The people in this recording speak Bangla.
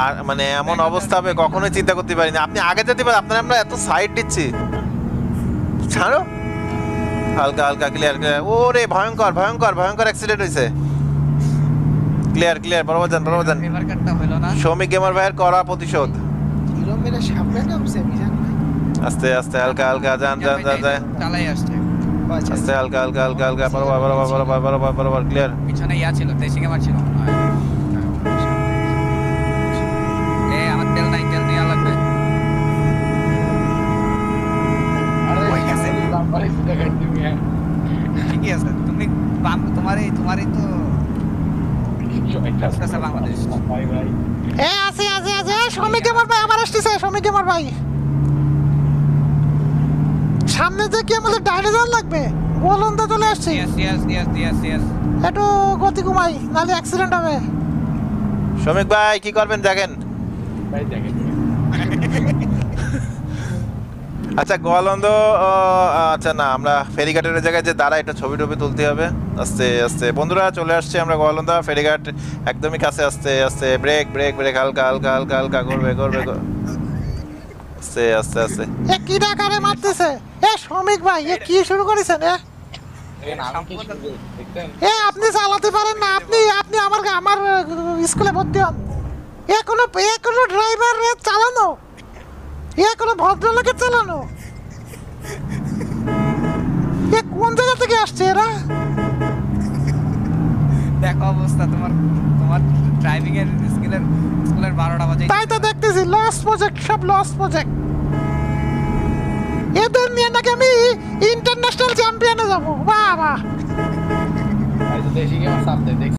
আর মানে এমন অবস্থা হবে কখনোই চিন্তা করতে পারিনি। আপনি আগে যেতে পারেন, আপনার আমরা এত সাইড দিচ্ছি। ছাড়ো, হালকা হালকা, ক্লিয়ার ক্লিয়ার। ওরে ভয়ঙ্কর ভয়ঙ্কর ভয়ঙ্কর অ্যাক্সিডেন্ট হয়েছে। ক্লিয়ার ক্লিয়ার, বরাবর যান বরাবর যান। ফেভার কাটটা হলো না। শ্রমিক গেমার ভাইয়ের করা প্রতিশোধ। হিরো মেরে সামনে নামছে মিজান ভাই। আস্তে আস্তে, হালকা হালকা, যান যান যান যান। চালাই আসছে। আচ্ছা আস্তে, হালকা হালকা হালকা হালকা, বরাবর বরাবর বরাবর বরাবর বরাবর, ক্লিয়ার। পিছনে ইয়া ছিল, দেশি গেমার ছিল মনে হয়। আমার তেল নাই, তেল নেওয়া লাগবে। আরে ওই গেছে। লাম্বারে ফুটা কাট দিবি। ঠিকই আছে, তোমারই তো আচ্ছা বাংলাদেশ। ভাই ভাই এ আছে আছে আছে, শ্রমিক গেমার ভাই আবার আসতেছে, শ্রমিক গেমার ভাই। সামনে যে কি আমাদের ডাইনোসর লাগবে, গোলন্দা চলে আসছে। ইয়েস। একটু গতি কমাই, নাহলে অ্যাক্সিডেন্ট হবে। শ্রমিক ভাই কি করবেন দেখেন। ভাই দেখেন আচ্ছা গোয়ালন্দ, আচ্ছা না, আমরা ফেরিঘাটের জায়গায় যে দাঁড়া, এটা ছবি টবি তুলতে হবে। আস্তে আস্তে বন্ধুরা, চলে আসছে আমরা গোয়ালন্দা ফেরিঘাট একদমই কাছে। আস্তে আস্তে, ব্রেক ব্রেক ব্রেক, হালকা হালকা হালকা হালকা, করবে করবে। আস্তে আস্তে আস্তে। এ কি ডাকারে মারতেছে? এ শ্রমিক ভাই, এ কি শুরু করেছেন? এ আপনি চালাতে পারেন না, আপনি আমার স্কুলে ভর্তি হন। এ কোনো ড্রাইভার চালানো, এ কোনো ভদ্রলোকের চালানো? এ কোন জায়গা থেকে আসছে এরা? দেখো অবস্থা তোমার ড্রাইভিং এর স্কুলের 12টা বাজে। তাই তো দেখতেছি, লস প্রজেক্ট, সব লস প্রজেক্ট। এদের নিয়ে নাকি আমি ইন্টারন্যাশনাল চ্যাম্পিয়নে যাবো। বাহ বাহ। ভাই তো দেশি গেমার সাপ দেখ।